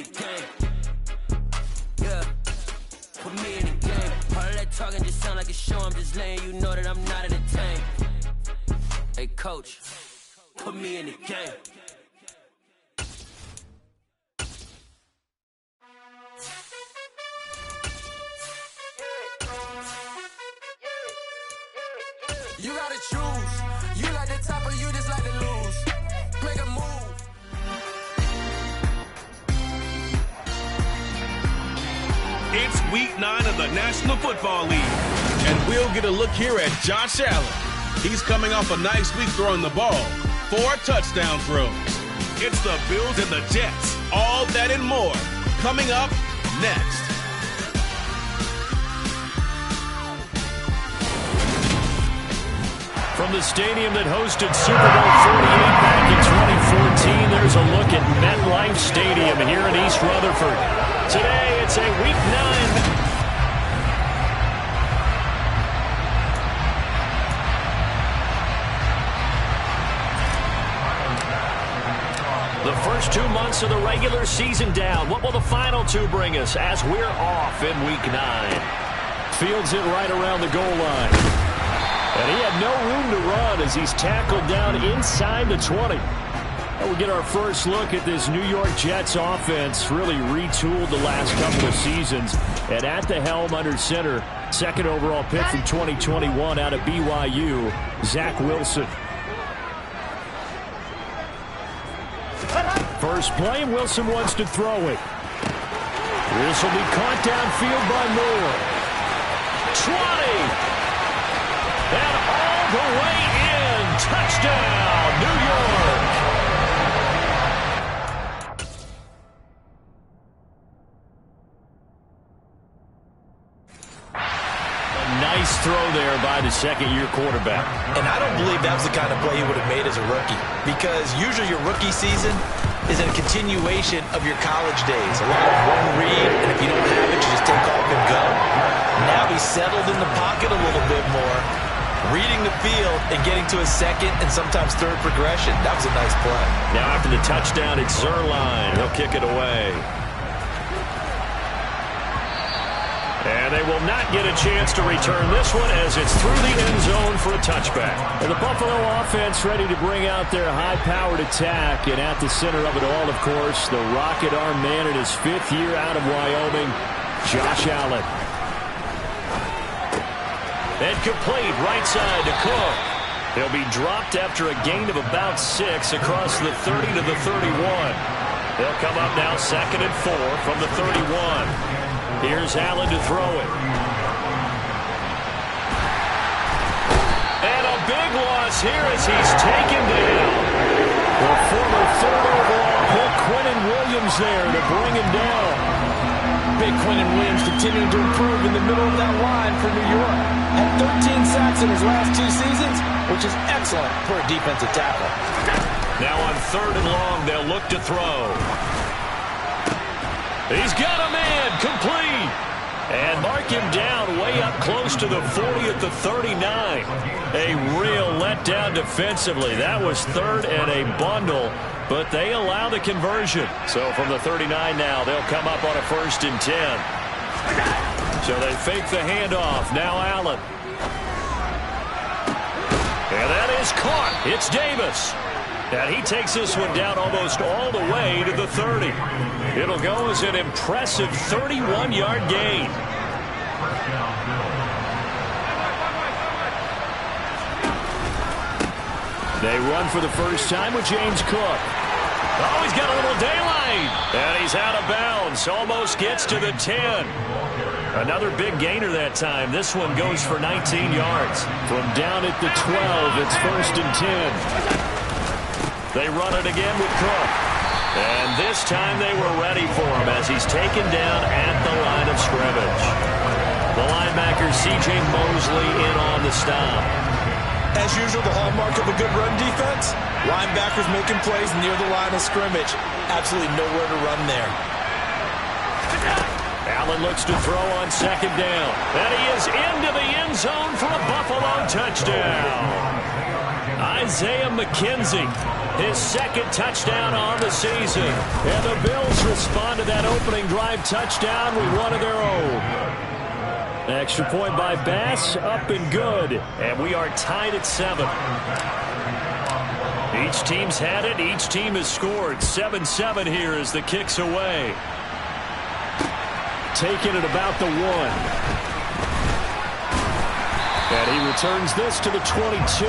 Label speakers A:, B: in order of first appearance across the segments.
A: the game. Yeah, put me in the game. All of that talking just sound like a show. I'm just letting you know that I'm not entertained. Hey, coach, put me in the game.
B: You gotta choose. You like the top or you just like to lose. Make a move.
C: It's week 9 of the National Football League, and we'll get a look here at Josh Allen. He's coming off a nice week throwing the ball. 4 touchdown throws. It's the Bills and the Jets. All that and more coming up next.
D: From the stadium that hosted Super Bowl 48 back in 2014, there's a look at MetLife Stadium here in East Rutherford. Today, it's a Week 9. The first 2 months of the regular season down. What will the final 2 bring us as we're off in Week 9? Fields it right around the goal line. And he had no room to run as he's tackled down inside the 20. And we'll get our first look at this New York Jets offense, really retooled the last couple of seasons. And at the helm under center, second overall pick from 2021 out of BYU, Zach Wilson. First play, and Wilson wants to throw it. This will be caught downfield by Moore. 20! And all the way in. Touchdown, New York. A nice throw there by the second-year quarterback.
E: And I don't believe that was the kind of play he would have made as a rookie, because usually your rookie season is a continuation of your college days. A lot of one read, and if you don't have it, you just take off and go. Now he's settled in the pocket a little bit more, reading the field and getting to a second and sometimes third progression. That was a nice play.
D: Now after the touchdown, it's Zerline. He'll kick it away. And they will not get a chance to return this one as it's through the end zone for a touchback. And the Buffalo offense ready to bring out their high-powered attack. And at the center of it all, of course, the rocket arm man in his 5th year out of Wyoming, Josh Allen. And complete right side to Cook. He'll be dropped after a gain of about 6 across the 30 to the 31. They'll come up now 2nd and 4 from the 31. Here's Allen to throw it. And a big loss here as he's taken down. The former 3rd overall pick, Quinnen Williams there to bring him down.
E: Big Quinnen Williams continuing to improve in the middle of that line for New York. Had 13 sacks in his last 2 seasons, which is excellent for a defensive tackle.
D: Now on 3rd and long, they'll look to throw. He's got a man, complete. And mark him down way up close to the 40 at the 39. A real letdown defensively. That was 3rd and a bundle, but they allow the conversion. So from the 39 now, they'll come up on a 1st and 10. So they fake the handoff. Now Allen. And that is caught. It's Davis. And he takes this one down almost all the way to the 30. It'll go as an impressive 31-yard gain. They run for the first time with James Cook. Oh, he's got a little daylight. And he's out of bounds. Almost gets to the 10. Another big gainer that time. This one goes for 19 yards. From down at the 12, it's 1st and 10. They run it again with Cook. And this time they were ready for him as he's taken down at the line of scrimmage. The linebacker, C.J. Mosley, in on the stop.
E: As usual, the hallmark of a good run defense, linebackers making plays near the line of scrimmage. Absolutely nowhere to run there.
D: Allen looks to throw on 2nd down. And he is into the end zone for a Buffalo touchdown. Isaiah McKenzie, his second touchdown on the season. And the Bills respond to that opening drive touchdown with one of their own. Extra point by Bass, up and good. And we are tied at 7. Each team's had it. Each team has scored. 7-7 here as the kick's away. Taking it about the 1. And he returns this to the 22.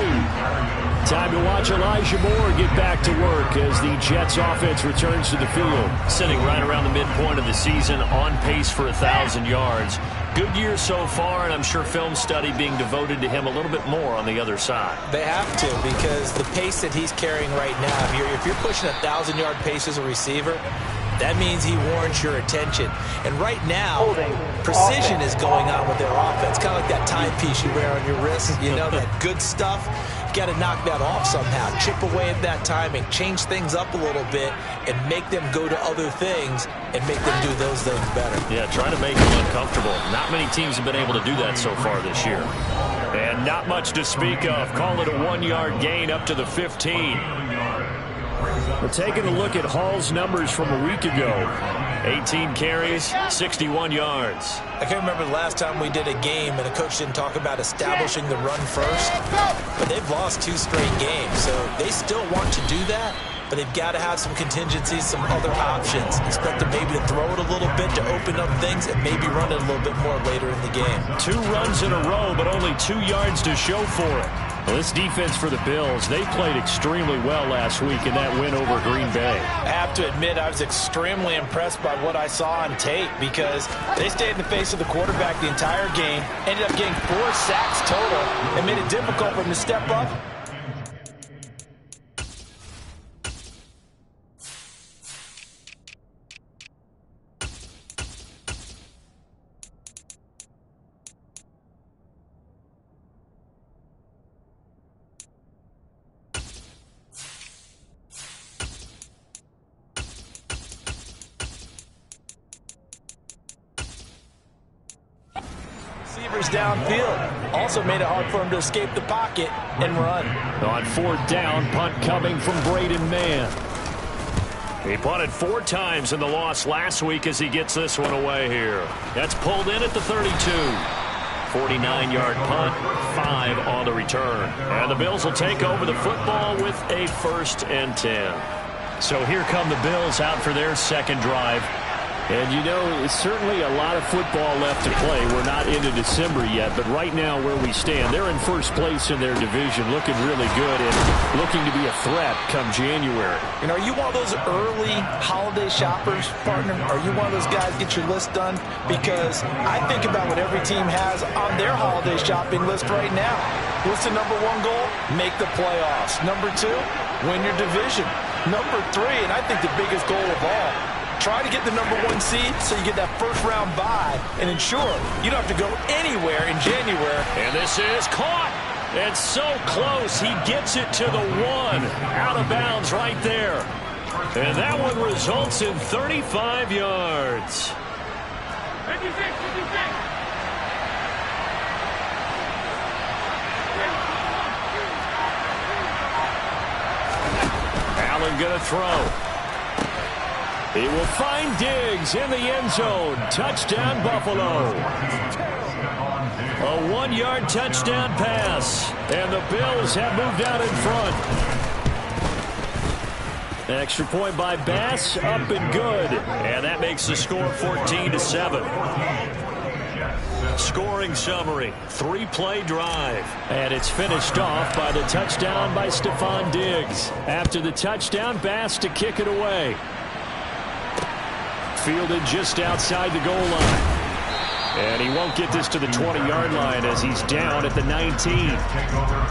D: Time to watch Elijah Moore get back to work as the Jets offense returns to the field. Sitting right around the midpoint of the season, on pace for 1,000 yards. Good year so far, and I'm sure film study being devoted to him a little bit more on the other side.
E: They have to, because the pace that he's carrying right now, if you're pushing 1,000-yard pace as a receiver, that means he warrants your attention. And right now, precision is going on with their offense. Kind of like that timepiece you wear on your wrist. You know, that good stuff. You got to knock that off somehow. Chip away at that timing. Change things up a little bit and make them go to other things and make them do those things better. Yeah, trying to make them uncomfortable. Not many teams have been able to do that so far this year. And not much to speak of. Call it a 1-yard gain up to the 15. We're taking a look at Hall's numbers from a week ago. 18 carries, 61 yards. I can't remember the last time we did a game and a coach didn't talk about establishing the run first. But they've lost 2 straight games, so they still want to do that. But they've got to have some contingencies, some other options. Expect them maybe to throw it a little bit to open up things and maybe run it a little bit more later in the game. 2 runs in a row, but only 2 yards to show for it. Well, this defense for the Bills, they played extremely well last week in that win over Green Bay. I have to admit, I was extremely impressed by what I saw on tape because they stayed in the face of the quarterback the entire game, ended up getting 4 sacks total, and made it difficult for him to step up. Downfield. Also made it hard for him to escape the pocket and run. On 4th down, punt coming from Braden Mann. He punted 4 times in the loss last week as he gets this one away here. That's pulled in at the 32. 49-yard punt, 5 on the return. And the Bills will take over the football with a 1st and 10. So here come the Bills out for their second drive. And, you know, it's certainly a lot of football left to play. We're not into December yet, but right now where we stand, they're in first place in their division, looking really good and looking to be a threat come January. You know, are you one of those early holiday shoppers, partner? Are you one of those guys get your list done? Because I think about what every team has on their holiday shopping list right now. What's the number 1 goal? Make the playoffs. Number 2, win your division. Number 3, and I think the biggest goal of all, try to get the number 1 seed so you get that first-round bye and ensure you don't have to go anywhere in January. And this is caught. It's so close. He gets it to the 1. Out of bounds right there. And that one results in 35 yards. 56. Allen going to throw. He will find Diggs in the end zone. Touchdown, Buffalo. A 1-yard touchdown pass. And the Bills have moved out in front. Extra point by Bass. Up and good. And that makes the score 14-7. Scoring summary. 3-play drive. And it's finished off by the touchdown by Stephon Diggs. After the touchdown, Bass to kick it away. Fielded just outside the goal line. And he won't get this to the 20-yard line as he's down at the 19.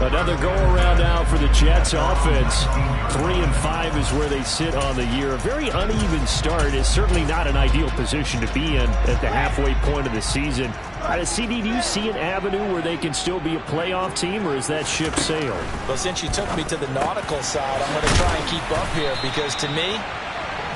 E: Another go-around now for the Jets offense. 3-5 is where they sit on the year. A very uneven start is certainly not an ideal position to be in at the halfway point of the season. CD, do you see an avenue where they can still be a playoff team, or is that ship sailed? Well, since you took me to the nautical side, I'm going to try and keep up here because, to me,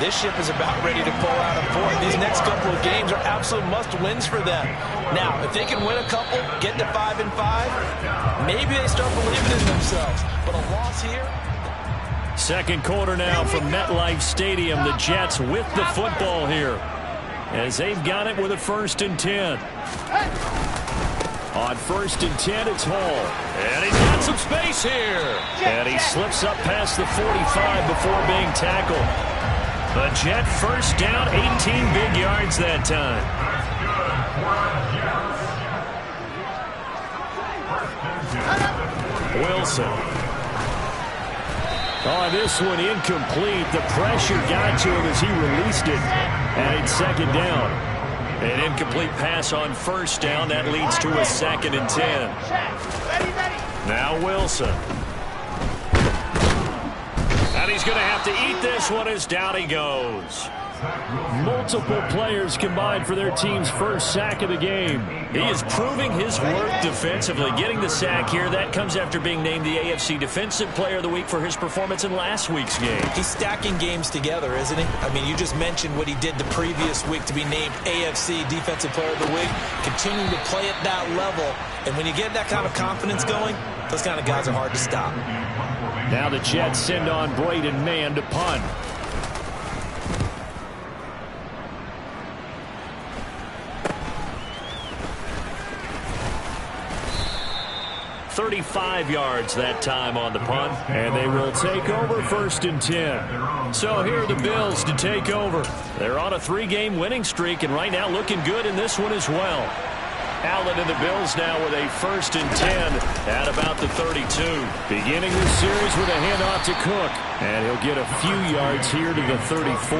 E: This ship is about ready to pull out of port. These next couple of games are absolute must-wins for them. Now, if they can win a couple, get to 5-5, maybe they start believing in themselves. But a loss here...
D: Second quarter now from MetLife Stadium. The Jets with the football here, as they've got it with a 1st and 10. On 1st and 10, it's Hall. And he's got some space here. And he slips up past the 45 before being tackled. The Jet first down, 18 big yards that time. Wilson. On this one, incomplete. The pressure got to him as he released it. And it's 2nd down. An incomplete pass on 1st down. That leads to a 2nd and 10. Now Wilson. And he's going to have to eat this one as down he goes. Multiple players combined for their team's first sack of the game. He is proving his worth defensively. Getting the sack here, that comes after being named the AFC Defensive Player of the Week for his performance in last week's game.
E: He's stacking games together, isn't he? I mean, you just mentioned what he did the previous week to be named AFC Defensive Player of the Week. Continuing to play at that level. And when you get that kind of confidence going, those kind of guys are hard to stop.
D: Now the Jets send on Braden Mann to punt. 35 yards that time on the punt. And they will take over 1st and 10. So here are the Bills to take over. They're on a 3-game winning streak, and right now looking good in this one as well. Allen and the Bills now with a 1st and 10 at about the 32. Beginning this series with a handoff to Cook. And he'll get a few yards here to the 34.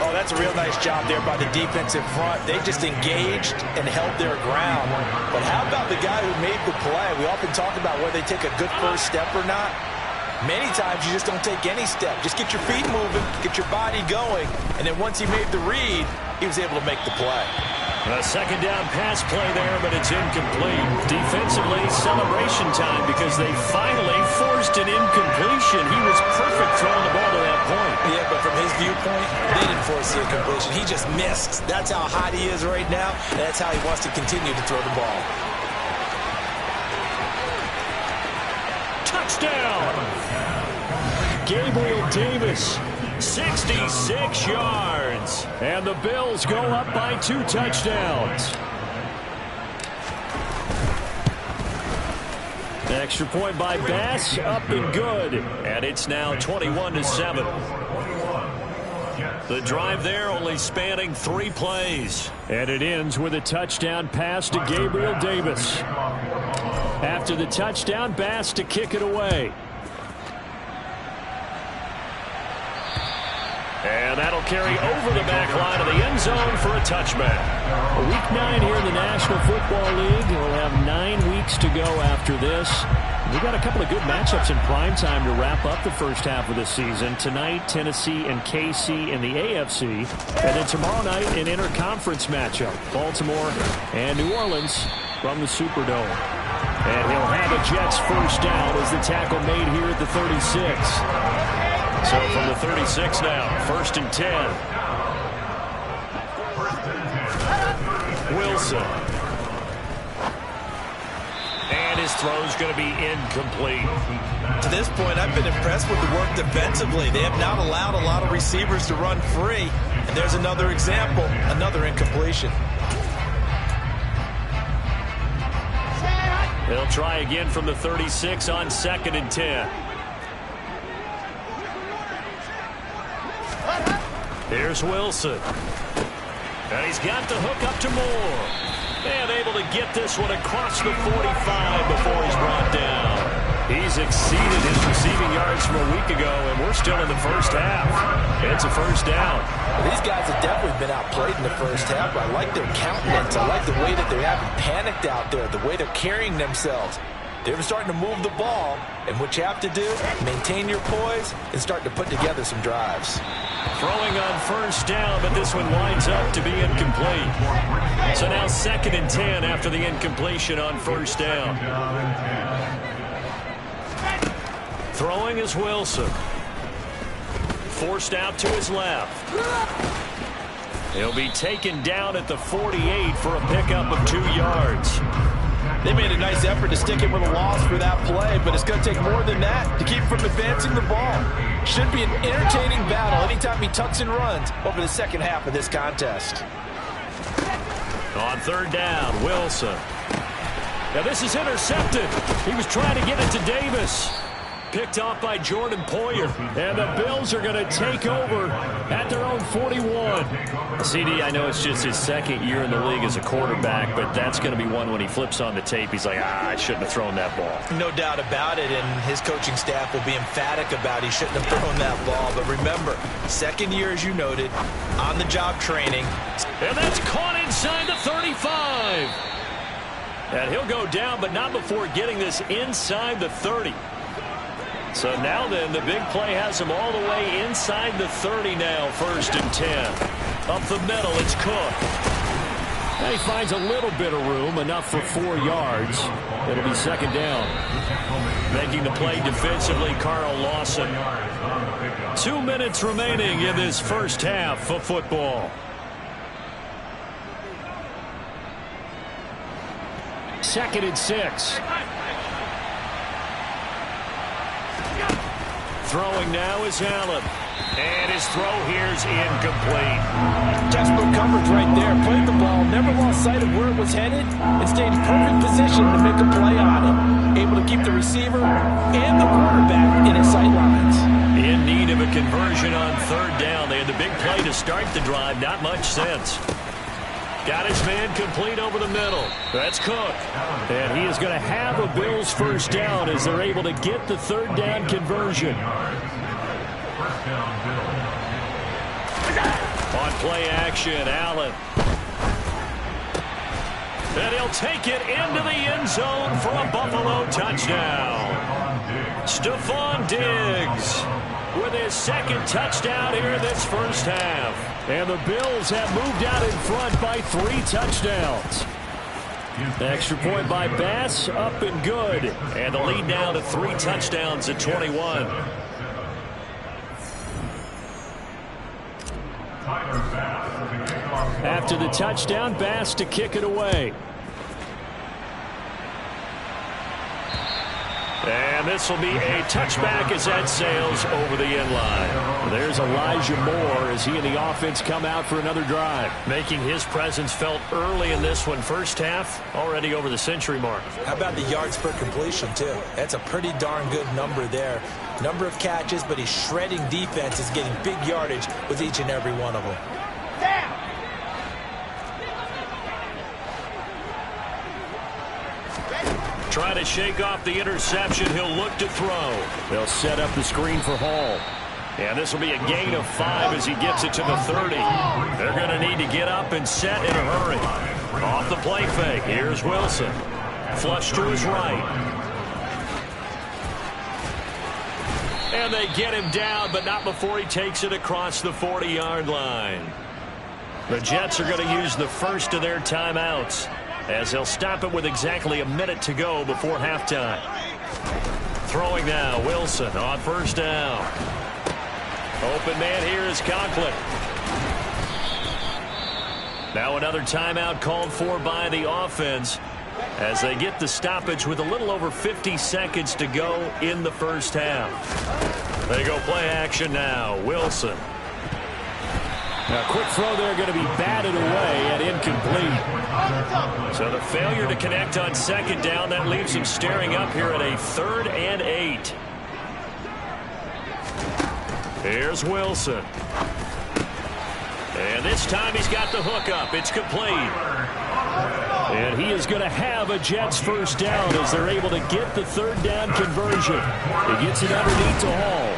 E: Oh, that's a real nice job there by the defensive front. They just engaged and held their ground. But how about the guy who made the play? We often talk about whether they take a good first step or not. Many times you just don't take any step. Just get your feet moving, get your body going, and then once he made the read, he was able to make the play.
D: A 2nd down pass play there, but it's incomplete. Defensively, celebration time because they finally forced an incompletion. He was perfect throwing the ball to that point.
E: Yeah, but from his viewpoint, they didn't force the incompletion. He just missed. That's how hot he is right now, and that's how he wants to continue to throw the ball.
D: Touchdown! Gabriel Davis. 66 yards. And the Bills go up by 2 touchdowns. Extra point by Bass, up and good. And it's now 21-7. The drive there only spanning 3 plays. And it ends with a touchdown pass to Gabriel Davis. After the touchdown, Bass to kick it away. And that'll carry over the back line of the end zone for a touchback. Week 9 here in the National Football League. We'll have 9 weeks to go after this. We've got a couple of good matchups in prime time to wrap up the first half of the season. Tonight, Tennessee and KC in the AFC. And then tomorrow night, an interconference matchup. Baltimore and New Orleans from the Superdome. And he'll have a Jets first down as the tackle made here at the 36. So from the 36 now, 1st and 10. Wilson. And his throw's going to be incomplete.
E: To this point, I've been impressed with the work defensively. They have not allowed a lot of receivers to run free. And there's another example, another incompletion.
D: They'll try again from the 36 on 2nd and 10. Here's Wilson. And he's got the hook up to Moore. And able to get this one across the 45 before he's brought down. He's exceeded his receiving yards from a week ago, and we're still in the first half. It's a first down.
E: Well, these guys have definitely been outplayed in the first half. I like their countenance. I like the way that they haven't panicked out there, the way they're carrying themselves. They're starting to move the ball, and what you have to do, maintain your poise and start to put together some drives.
D: Throwing on first down, but this one winds up to be incomplete. So now 2nd and 10 after the incompletion on first down. Throwing is Wilson. forced out to his left. He'll be taken down at the 48 for a pickup of 2 yards.
E: They made a nice effort to stick him with a loss for that play, but it's going to take more than that to keep him from advancing the ball. Should be an entertaining battle anytime he tucks and runs over the second half of this contest.
D: On third down, Wilson. Now this is intercepted. He was trying to get it to Davis. Picked off by Jordan Poyer. And the Bills are going to take over at their own 41. CD, I know it's just his second year in the league as a quarterback, but that's going to be one when he flips on the tape. He's like, I shouldn't have thrown that ball.
E: No doubt about it, and his coaching staff will be emphatic about he shouldn't have thrown that ball. But remember, second year, as you noted, on-the-job training.
D: And that's caught inside the 35. And he'll go down, but not before getting this inside the 30. So now then, the big play has him all the way inside the 30 now, 1st and 10. Up the middle, it's Cook. And he finds a little bit of room, enough for 4 yards. It'll be 2nd down. Making the play defensively, Carl Lawson. 2 minutes remaining in this first half of football. Second and 6. Throwing now is Allen. And his throw here's incomplete.
E: Textbook coverage right there. Played the ball, never lost sight of where it was headed, and stayed in perfect position to make a play on it. Able to keep the receiver and the quarterback in his sight lines.
D: In need of a conversion on third down. They had the big play to start the drive. Not much sense. Got his man complete over the middle. That's Cook. And he is going to have a Bills first down as they're able to get the third down conversion. On play action, Allen. And he'll take it into the end zone for a Buffalo touchdown. Stephon Diggs with his 2nd touchdown here in this first half. And the Bills have moved out in front by 3 touchdowns. Extra point by Bass, up and good. And the lead now to 3 touchdowns at 21. After the touchdown, Bass to kick it away. And this will be a touchback as that sails over the end line. There's Elijah Moore as he and the offense come out for another drive. Making his presence felt early in this one. First half, already over the century mark.
E: How about the yards per completion, too? That's a pretty darn good number there. Number of catches, but he's shredding defenses, getting big yardage with each and every one of them.
D: Trying to shake off the interception. He'll look to throw. They'll set up the screen for Hall. And this will be a gain of 5 as he gets it to the 30. They're going to need to get up and set in a hurry. Off the play fake. Here's Wilson. Flush to his right. And they get him down, but not before he takes it across the 40-yard line. The Jets are going to use the first of their timeouts, as they'll stop it with exactly a minute to go before halftime. Throwing now, Wilson on first down. Open man here is Conklin. Now another timeout called for by the offense as they get the stoppage with a little over 50 seconds to go in the first half. They go play action now. Wilson. A quick throw there going to be batted away and incomplete. So the failure to connect on second down, that leaves him staring up here at a 3rd and 8. Here's Wilson. And this time he's got the hookup. It's complete. And he is going to have a Jets first down as they're able to get the 3rd down conversion. He gets it underneath to Hall.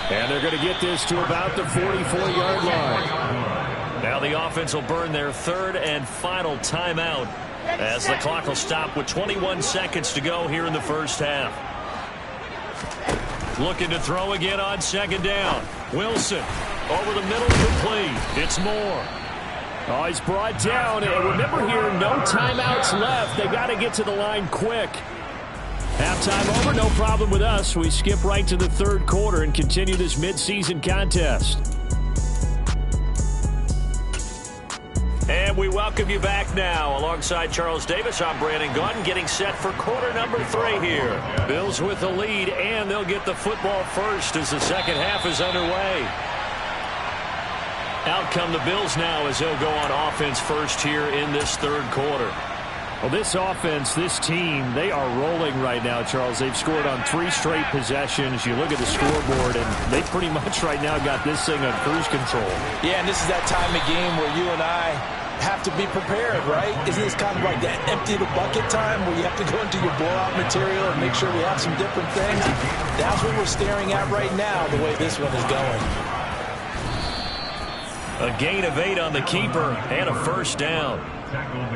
D: And they're going to get this to about the 44-yard line. Now the offense will burn their 3rd and final timeout as the clock will stop with 21 seconds to go here in the first half. Looking to throw again on second down. Wilson over the middle, complete. It's Moore. Oh, he's brought down. And remember here, no timeouts left. They got to get to the line quick. Halftime over, no problem with us. We skip right to the third quarter and continue this midseason contest. And we welcome you back now. Alongside Charles Davis, I'm Brandon Gaudin, getting set for quarter number 3 here. Bills with the lead, and they'll get the football first as the second half is underway. Out come the Bills now as they'll go on offense first here in this third quarter. Well, this offense, this team, they are rolling right now, Charles. They've scored on 3 straight possessions. You look at the scoreboard, and they pretty much right now got this thing on cruise control.
E: Yeah, and this is that time of game where you and I have to be prepared, right? Isn't this kind of like that empty the bucket time where you have to go into your blowout material and make sure we have some different things? That's what we're staring at right now, the way this one is going.
D: A gain of 8 on the keeper and a first down.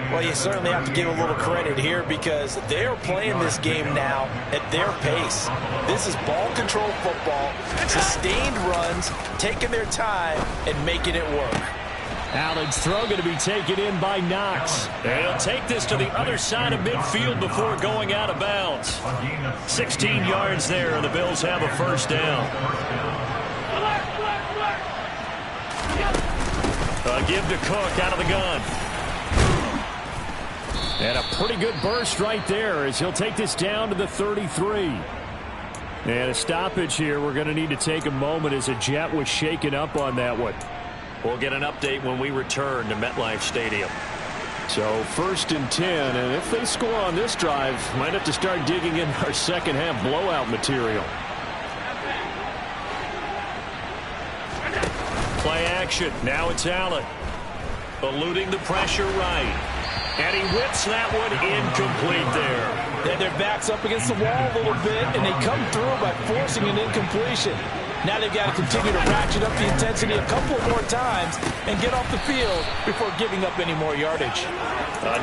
E: Well, you certainly have to give a little credit here because they're playing this game now at their pace. This is ball control football, sustained runs, taking their time and making it work.
D: Allen's throw going to be taken in by Knox. And he'll take this to the other side of midfield before going out of bounds. 16 yards there, and the Bills have a first down. A give to Cook out of the gun. And a pretty good burst right there as he'll take this down to the 33. And a stoppage here. We're going to need to take a moment as a Jet was shaken up on that one. We'll get an update when we return to MetLife Stadium. So 1st and 10, and if they score on this drive, might have to start digging in our second half blowout material. Play action. Now it's Allen. Eluding the pressure right. And he whips that one incomplete there.
E: Then their back's up against the wall a little bit, and they come through by forcing an incompletion. Now they've got to continue to ratchet up the intensity a couple more times and get off the field before giving up any more yardage.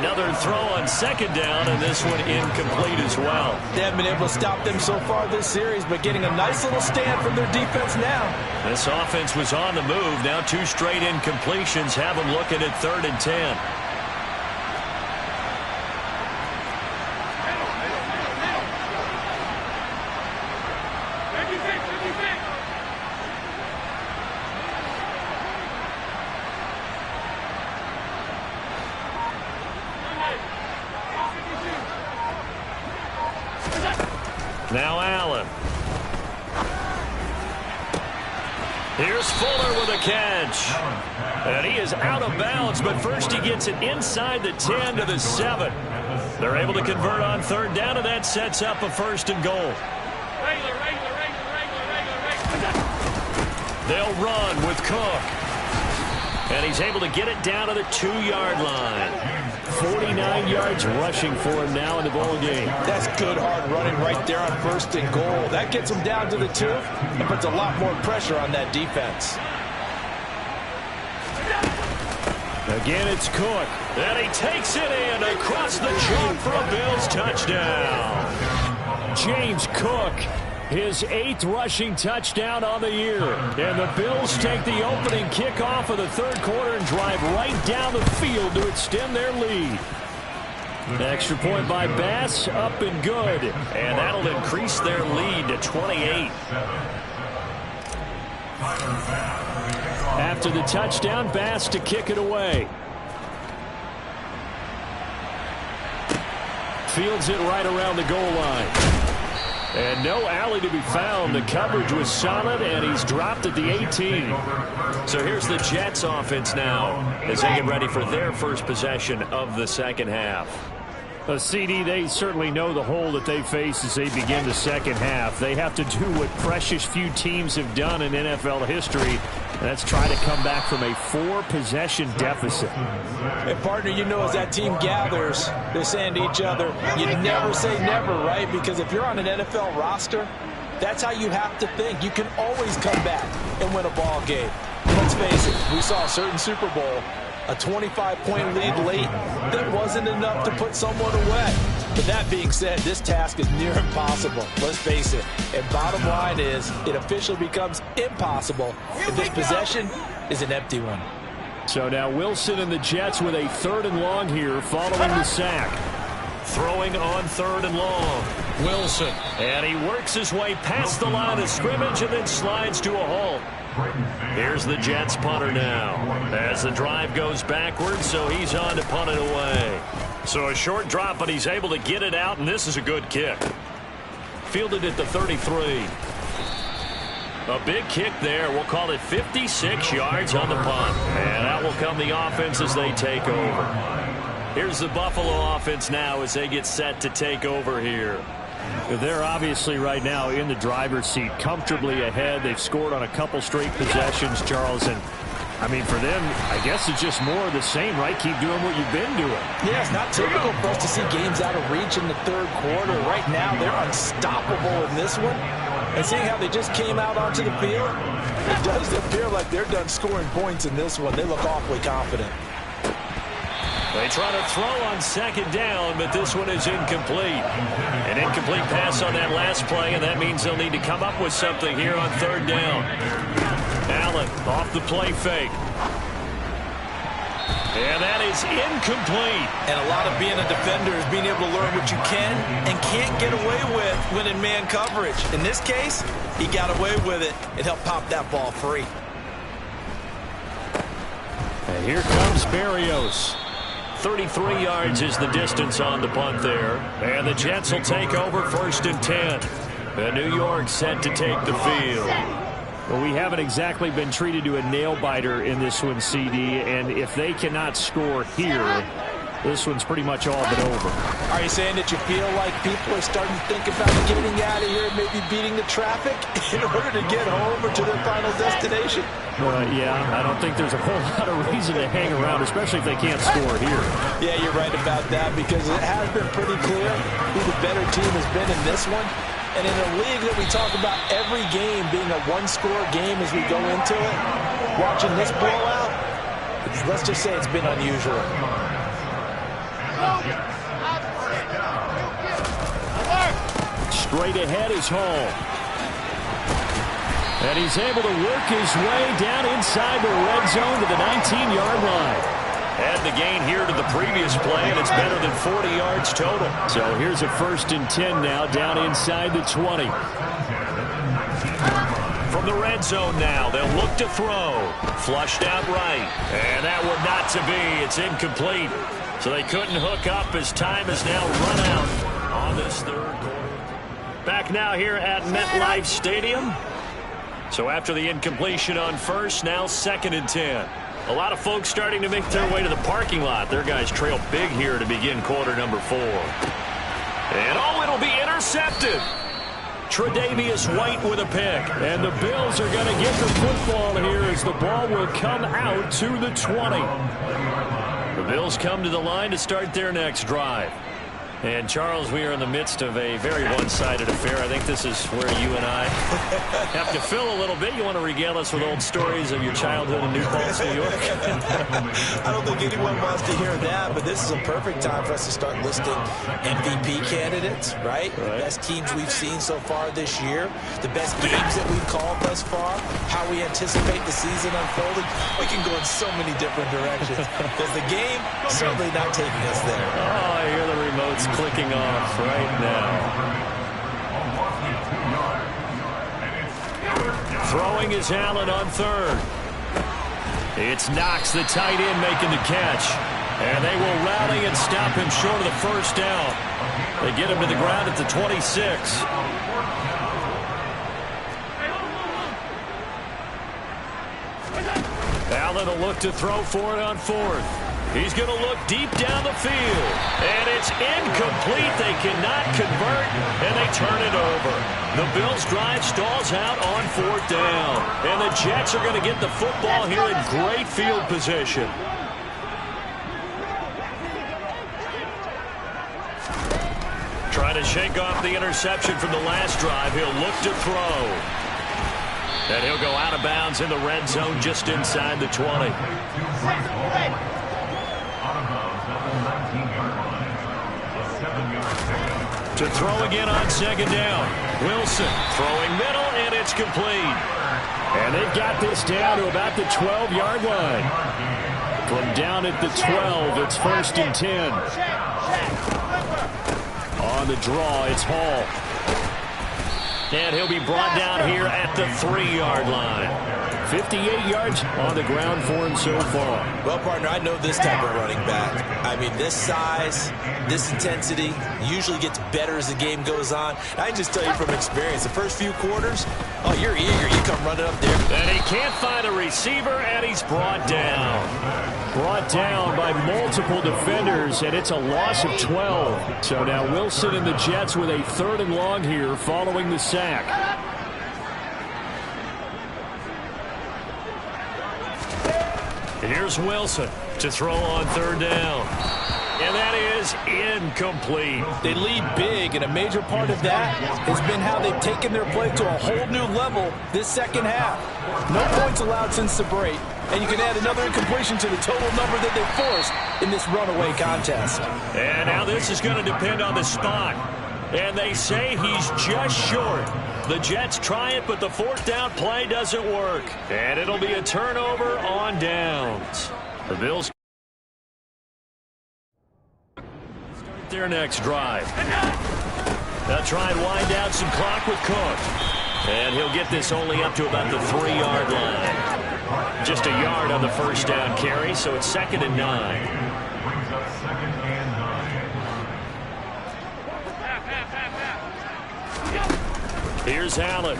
D: Another throw on second down, and this one incomplete as well.
E: They haven't been able to stop them so far this series, but getting a nice little stand from their defense now.
D: This offense was on the move. Now 2 straight incompletions have them looking at 3rd and 10. Now Allen. Here's Fuller with a catch. And he is out of bounds, but first he gets it inside the 10 to the 7. They're able to convert on 3rd down, and that sets up a 1st and goal. They'll run with Cook. And he's able to get it down to the 2-yard line. 49 yards rushing for him now in the ball game.
E: That's good hard running right there on 1st and goal. That gets him down to the 2 and puts a lot more pressure on that defense.
D: Again, it's Cook. And he takes it in across the chalk for a Bills touchdown. James Cook, his 8th rushing touchdown on the year. And the Bills take the opening kickoff of the 3rd quarter and drive right down the field to extend their lead. Extra point by Bass, up and good. And that'll increase their lead to 28. After the touchdown, Bass to kick it away. Fields it right around the goal line. And no alley to be found. The coverage was solid, and he's dropped at the 18. So here's the Jets offense now as they get ready for their first possession of the second half. CD, they certainly know the hole that they face as they begin the second half. They have to do what precious few teams have done in NFL history. That's try to come back from a 4-possession deficit.
E: And partner, you know, as that team gathers, they're saying to each other, you never say never, right? Because if you're on an NFL roster, that's how you have to think. You can always come back and win a ball game. Let's face it, we saw a certain Super Bowl, a 25-point lead late. That wasn't enough to put someone away. But that being said, this task is near impossible. Let's face it. And bottom line is, it officially becomes impossible if this possession is an empty one.
D: So now Wilson and the Jets with a 3rd and long here following the sack. Throwing on 3rd and long. Wilson. And he works his way past the line of scrimmage and then slides to a halt. Here's the Jets punter now as the drive goes backwards, so he's on to punt it away. So a short drop, but he's able to get it out, and this is a good kick. Fielded at the 33. A big kick there. We'll call it 56 yards on the punt. And out will come the offense as they take over. Here's the Buffalo offense now as they get set to take over here.
F: They're obviously right now in the driver's seat, comfortably ahead. They've scored on a couple straight possessions, Charles. And, I mean, for them, I guess it's just more of the same, right? Keep doing what you've been doing.
E: Yeah, it's not typical for us to see games out of reach in the third quarter. Right now, they're unstoppable in this one. And seeing how they just came out onto the field, it does appear like they're done scoring points in this one. They look awfully confident.
D: They try to throw on second down, but this one is incomplete. An incomplete pass on that last play, and that means they'll need to come up with something here on third down. Allen off the play fake. And that is incomplete.
E: And a lot of being a defender is being able to learn what you can and can't get away with when in man coverage. In this case, he got away with it and helped pop that ball free.
F: And here comes Berrios.
D: 33 yards is the distance on the punt there. And the Jets will take over 1st and 10. And New York set to take the field.
F: Well, we haven't exactly been treated to a nail-biter in this one, CD. And if they cannot score here, this one's pretty much all but over.
E: Are you saying that you feel like people are starting to think about getting out of here, maybe beating the traffic in order to get home or to their final destination?
F: Yeah, I don't think there's a whole lot of reason to hang around, especially if they can't score here.
E: Yeah, you're right about that, because it has been pretty clear who the better team has been in this one. And in a league that we talk about every game being a one-score game as we go into it, watching this blowout, let's just say it's been unusual.
F: Straight ahead is Hall. And he's able to work his way down inside the red zone to the 19-yard line.
D: Add the gain here to the previous play, and it's better than 40 yards total.
F: So here's a 1st and 10 now down inside the 20.
D: From the red zone now, they'll look to throw. Flushed out right. And that one not to be. It's incomplete. So they couldn't hook up as time has now run out on this third quarter. Back now here at MetLife Stadium. So after the incompletion on first, now 2nd and 10. A lot of folks starting to make their way to the parking lot. Their guys trail big here to begin quarter number 4. And it'll be intercepted. Tre'Davious White with a pick.
F: And the Bills are going to get the football here as the ball will come out to the 20.
D: The Bills come to the line to start their next drive. And, Charles, we are in the midst of a very one-sided affair. I think this is where you and I have to fill a little bit. You want to regale us with old stories of your childhood in New Paltz, New York?
E: I don't think anyone wants to hear that, but this is a perfect time for us to start listing MVP candidates, right? The best teams we've seen so far this year, the best games that we've called thus far, how we anticipate the season unfolding. We can go in so many different directions because the game certainly not taking us there.
D: Oh, I hear the remotes clicking off right now. Throwing is Allen on third. It's Knox, the tight end, making the catch. And they will rally and stop him short of the first down. They get him to the ground at the 26. Allen will look to throw for it on fourth. He's going to look deep down the field. And it's incomplete. They cannot convert, and they turn it over. The Bills' drive stalls out on 4th down. And the Jets are going to get the football here in great field position. Trying to shake off the interception from the last drive. He'll look to throw. And he'll go out of bounds in the red zone just inside the 20. To throw again on second down. Wilson throwing middle, and it's complete.
F: And they've got this down to about the 12-yard line. From down at the 12, it's 1st and 10. On on the draw. It's Hall. And he'll be brought down here at the 3-yard line. 58 yards on the ground for him so far.
E: Well, partner, I know this type of running back. I mean, this size, this intensity usually gets better as the game goes on. I can just tell you from experience, the first few quarters, oh, you're eager. You come running up there.
D: And he can't find a receiver, and he's brought down.
F: Brought down by multiple defenders, and it's a loss of 12. So now Wilson and the Jets with a 3rd and long here following the sack.
D: Here's Wilson to throw on 3rd down. And that is incomplete.
E: They lead big, and a major part of that has been how they've taken their play to a whole new level this second half. No points allowed since the break, and you can add another incompletion to the total number that they forced in this runaway contest.
D: And now this is going to depend on the spot. And they say he's just short. The Jets try it, but the 4th down play doesn't work. And it'll be a turnover on downs. The Bills start their next drive. They'll try and wind down some clock with Cook. And he'll get this only up to about the 3-yard line. Just a yard on the 1st down carry, so it's 2nd and 9. Here's Allen.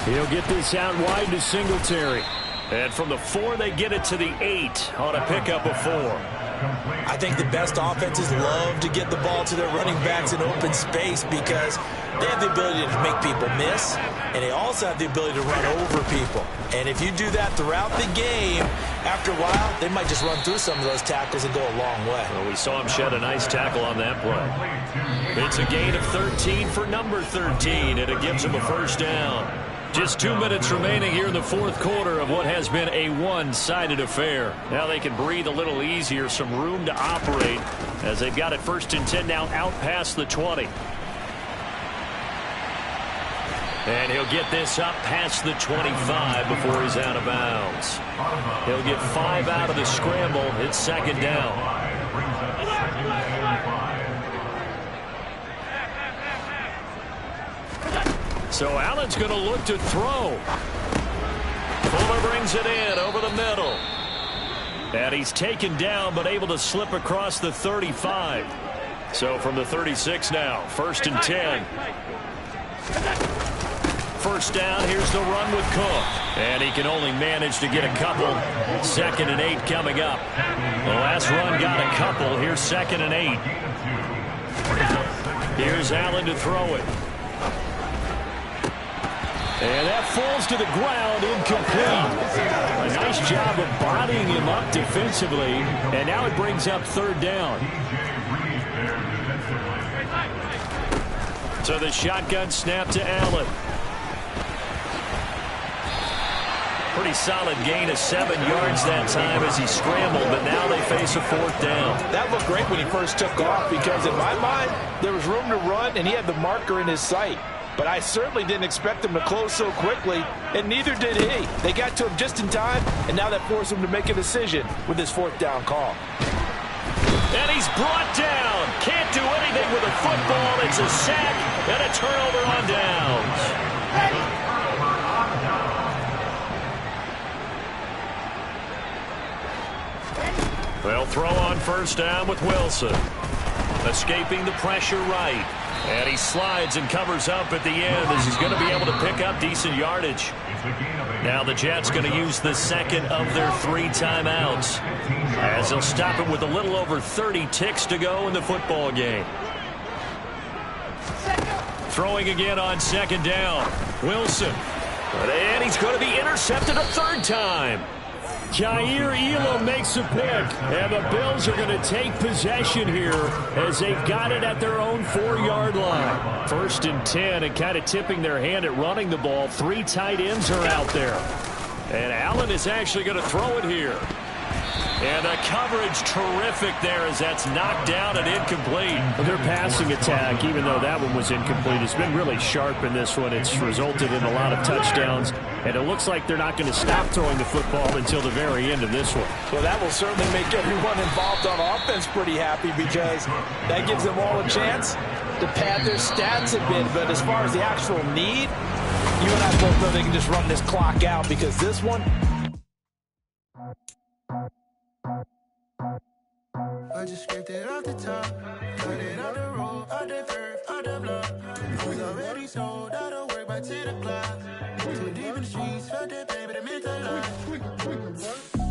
F: He'll get this out wide to Singletary.
D: And from the 4, they get it to the 8 on a pickup of 4.
E: I think the best offenses love to get the ball to their running backs in open space because they have the ability to make people miss, and they also have the ability to run over people. And if you do that throughout the game, after a while, they might just run through some of those tackles and go a long way.
D: Well, we saw him shed a nice tackle on that play. It's a gain of 13 for number 13, and it gives him a 1st down. Just 2 minutes remaining here in the 4th quarter of what has been a one-sided affair. Now they can breathe a little easier, some room to operate as they've got it 1st and 10 now out past the 20. And he'll get this up past the 25 before he's out of bounds. He'll get 5 out of the scramble. It's 2nd down. So Allen's going to look to throw. Fuller brings it in over the middle. And he's taken down but able to slip across the 35. So from the 36 now, 1st and 10. 1st down, here's the run with Cook. And he can only manage to get a couple. 2nd and 8 coming up. The last run got a couple. Here's 2nd and 8. Here's Allen to throw it. And that falls to the ground, incomplete. A nice job of bodying him up defensively. And now it brings up 3rd down. So the shotgun snap to Allen. Pretty solid gain of 7 yards that time as he scrambled, but now they face a 4th down.
E: That looked great when he first took off because in my mind, there was room to run and he had the marker in his sight. But I certainly didn't expect him to close so quickly, and neither did he. They got to him just in time, and now that forced him to make a decision with his 4th down call.
D: And he's brought down. Can't do anything with a football. It's a sack and a turnover on downs. They'll throw on 1st down with Wilson. Escaping the pressure right. And he slides and covers up at the end as he's going to be able to pick up decent yardage. Now the Jets going to use the 2nd of their 3 timeouts as they'll stop it with a little over 30 ticks to go in the football game. Throwing again on 2nd down. Wilson. And he's going to be intercepted a 3rd time.
F: Jair Elam makes a pick, and the Bills are going to take possession here as they've got it at their own 4-yard line. 1st and 10, and kind of tipping their hand at running the ball. 3 tight ends are out there. And Allen is actually going to throw it here.
D: And the coverage terrific there as that's knocked down and incomplete.
F: Their passing attack, even though that one was incomplete, has been really sharp in this one. It's resulted in a lot of touchdowns, and it looks like they're not going to stop throwing the football until the very end of this one.
E: Well, that will certainly make everyone involved on offense pretty happy because that gives them all a chance to pad their stats a bit. But as far as the actual need, you and I both know they can just run this clock out because this one...
B: I just scraped it off the top, cut it off the road, out the curve, out the block. I was already sold, out of work by 10 o'clock. Too deep in the streets, felt that pain, but it meant a lot.